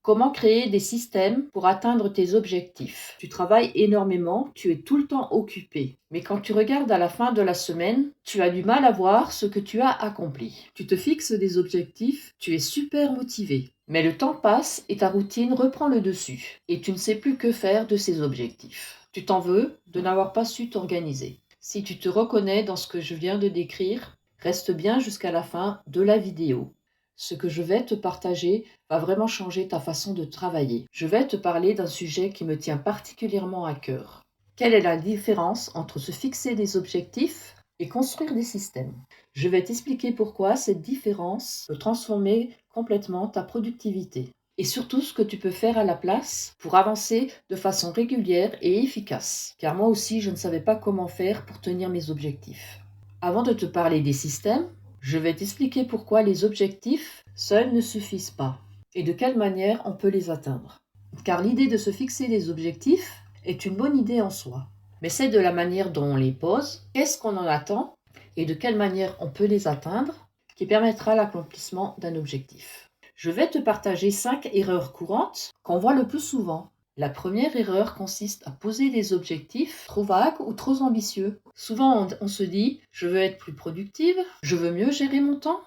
Comment créer des systèmes pour atteindre tes objectifs? Tu travailles énormément, tu es tout le temps occupé. Mais quand tu regardes à la fin de la semaine, tu as du mal à voir ce que tu as accompli. Tu te fixes des objectifs, tu es super motivé. Mais le temps passe et ta routine reprend le dessus. Et tu ne sais plus que faire de ces objectifs. Tu t'en veux de n'avoir pas su t'organiser. Si tu te reconnais dans ce que je viens de décrire, reste bien jusqu'à la fin de la vidéo. Ce que je vais te partager va vraiment changer ta façon de travailler. Je vais te parler d'un sujet qui me tient particulièrement à cœur. Quelle est la différence entre se fixer des objectifs et construire des systèmes? Je vais t'expliquer pourquoi cette différence peut transformer complètement ta productivité et surtout ce que tu peux faire à la place pour avancer de façon régulière et efficace. Car moi aussi, je ne savais pas comment faire pour tenir mes objectifs. Avant de te parler des systèmes, je vais t'expliquer pourquoi les objectifs seuls ne suffisent pas et de quelle manière on peut les atteindre. Car l'idée de se fixer des objectifs est une bonne idée en soi, mais c'est de la manière dont on les pose, qu'est-ce qu'on en attend et de quelle manière on peut les atteindre qui permettra l'accomplissement d'un objectif. Je vais te partager 5 erreurs courantes qu'on voit le plus souvent. La première erreur consiste à poser des objectifs trop vagues ou trop ambitieux. Souvent, on se dit « je veux être plus productive, je veux mieux gérer mon temps »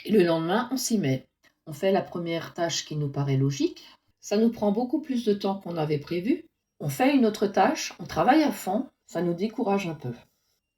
et le lendemain, on s'y met. On fait la première tâche qui nous paraît logique. Ça nous prend beaucoup plus de temps qu'on avait prévu. On fait une autre tâche, on travaille à fond, ça nous décourage un peu.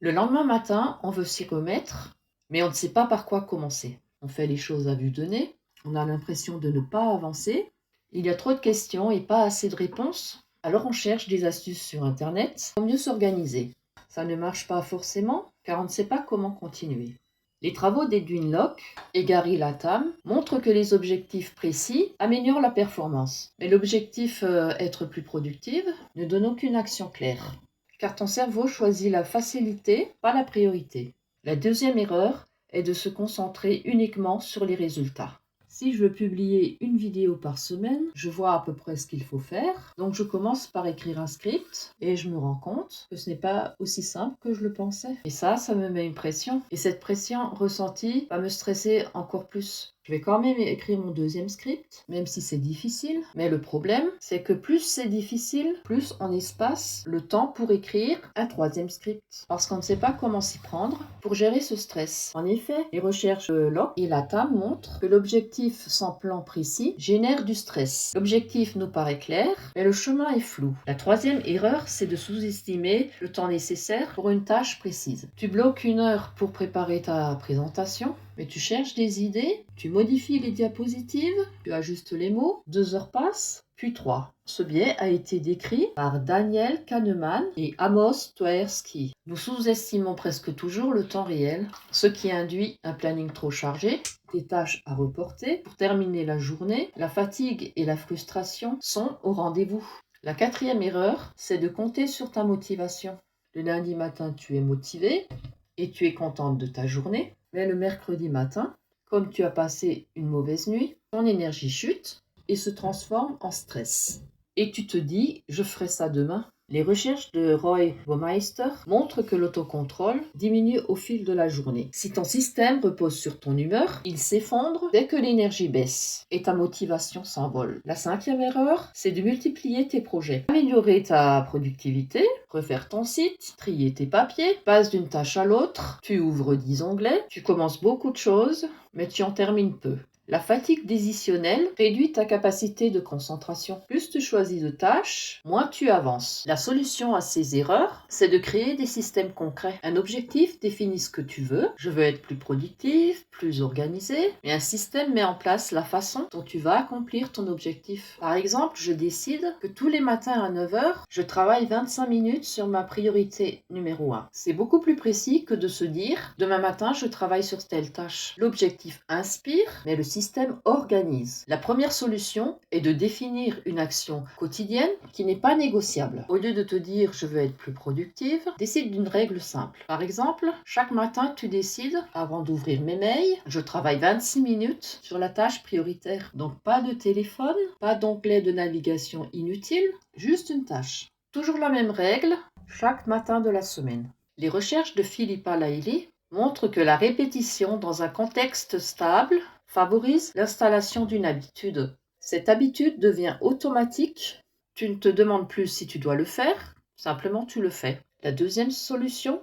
Le lendemain matin, on veut s'y remettre, mais on ne sait pas par quoi commencer. On fait les choses à vue de nez, on a l'impression de ne pas avancer. Il y a trop de questions et pas assez de réponses. Alors on cherche des astuces sur Internet pour mieux s'organiser. Ça ne marche pas forcément car on ne sait pas comment continuer. Les travaux d'Edwin Locke et Gary Latham montrent que les objectifs précis améliorent la performance. Mais l'objectif être plus productive ne donne aucune action claire. Car ton cerveau choisit la facilité, pas la priorité. La deuxième erreur est de se concentrer uniquement sur les résultats. Si je veux publier une vidéo par semaine, je vois à peu près ce qu'il faut faire. Donc je commence par écrire un script et je me rends compte que ce n'est pas aussi simple que je le pensais. Et ça me met une pression. Et cette pression ressentie va me stresser encore plus. Je vais quand même écrire mon deuxième script, même si c'est difficile. Mais le problème, c'est que plus c'est difficile, plus on espace le temps pour écrire un troisième script. Parce qu'on ne sait pas comment s'y prendre pour gérer ce stress. En effet, les recherches de Locke et Latham montrent que l'objectif sans plan précis génère du stress. L'objectif nous paraît clair, mais le chemin est flou. La troisième erreur, c'est de sous-estimer le temps nécessaire pour une tâche précise. Tu bloques 1 heure pour préparer ta présentation, mais tu cherches des idées, tu modifies les diapositives, tu ajustes les mots, 2 heures passent, puis 3. Ce biais a été décrit par Daniel Kahneman et Amos Tversky. Nous sous-estimons presque toujours le temps réel, ce qui induit un planning trop chargé, des tâches à reporter. Pour terminer la journée, la fatigue et la frustration sont au rendez-vous. La quatrième erreur, c'est de compter sur ta motivation. Le lundi matin, tu es motivé et tu es contente de ta journée. Mais le mercredi matin, comme tu as passé une mauvaise nuit, ton énergie chute et se transforme en stress. Et tu te dis, je ferai ça demain. Les recherches de Roy Baumeister montrent que l'autocontrôle diminue au fil de la journée. Si ton système repose sur ton humeur, il s'effondre dès que l'énergie baisse et ta motivation s'envole. La cinquième erreur, c'est de multiplier tes projets. Améliorer ta productivité, refaire ton site, trier tes papiers, passe d'une tâche à l'autre, tu ouvres 10 onglets, tu commences beaucoup de choses, mais tu en termines peu. La fatigue décisionnelle réduit ta capacité de concentration. Plus tu choisis de tâches, moins tu avances. La solution à ces erreurs, c'est de créer des systèmes concrets. Un objectif définit ce que tu veux. Je veux être plus productif, plus organisé. Mais un système met en place la façon dont tu vas accomplir ton objectif. Par exemple, je décide que tous les matins à 9 heures, je travaille 25 minutes sur ma priorité numéro 1. C'est beaucoup plus précis que de se dire, demain matin, je travaille sur telle tâche. L'objectif inspire, mais le système organise. La première solution est de définir une action quotidienne qui n'est pas négociable. Au lieu de te dire je veux être plus productive, décide d'une règle simple. Par exemple, chaque matin tu décides, avant d'ouvrir mes mails, je travaille 26 minutes sur la tâche prioritaire. Donc pas de téléphone, pas d'onglet de navigation inutile, juste une tâche. Toujours la même règle, chaque matin de la semaine. Les recherches de Philippa Laily montrent que la répétition dans un contexte stable favorise l'installation d'une habitude. Cette habitude devient automatique. Tu ne te demandes plus si tu dois le faire, simplement tu le fais. La deuxième solution,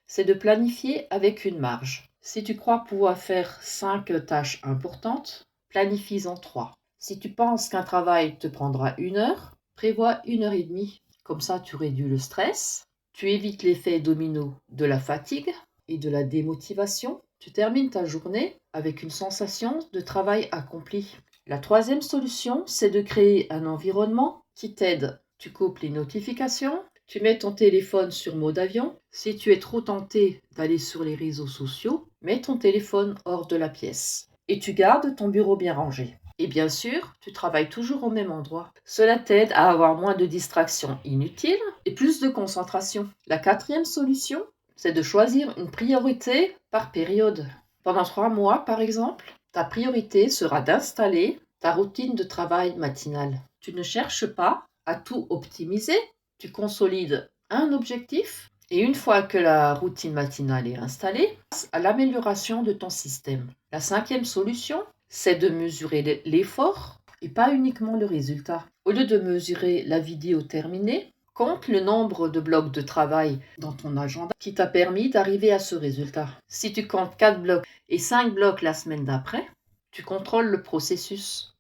c'est de planifier avec une marge. Si tu crois pouvoir faire 5 tâches importantes, planifie-en 3. Si tu penses qu'un travail te prendra 1 heure, prévois 1 heure et demie. Comme ça, tu réduis le stress, tu évites l'effet domino de la fatigue et de la démotivation. Tu termines ta journée avec une sensation de travail accompli. La troisième solution, c'est de créer un environnement qui t'aide. Tu coupes les notifications, tu mets ton téléphone sur mode avion. Si tu es trop tenté d'aller sur les réseaux sociaux, mets ton téléphone hors de la pièce. Et tu gardes ton bureau bien rangé. Et bien sûr, tu travailles toujours au même endroit. Cela t'aide à avoir moins de distractions inutiles et plus de concentration. La quatrième solution, c'est de choisir une priorité par période. Pendant 3 mois, par exemple, ta priorité sera d'installer ta routine de travail matinale. Tu ne cherches pas à tout optimiser, tu consolides un objectif et une fois que la routine matinale est installée, passe à l'amélioration de ton système. La cinquième solution, c'est de mesurer l'effort et pas uniquement le résultat. Au lieu de mesurer la vidéo terminée, compte le nombre de blocs de travail dans ton agenda qui t'a permis d'arriver à ce résultat. Si tu comptes 4 blocs et 5 blocs la semaine d'après, tu contrôles le processus.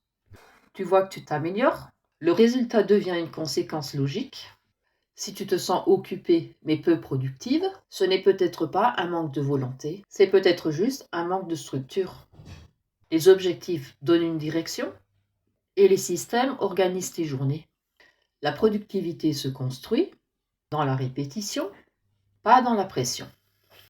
Tu vois que tu t'améliores, le résultat devient une conséquence logique. Si tu te sens occupée mais peu productive, ce n'est peut-être pas un manque de volonté, c'est peut-être juste un manque de structure. Les objectifs donnent une direction et les systèmes organisent tes journées. La productivité se construit dans la répétition, pas dans la pression.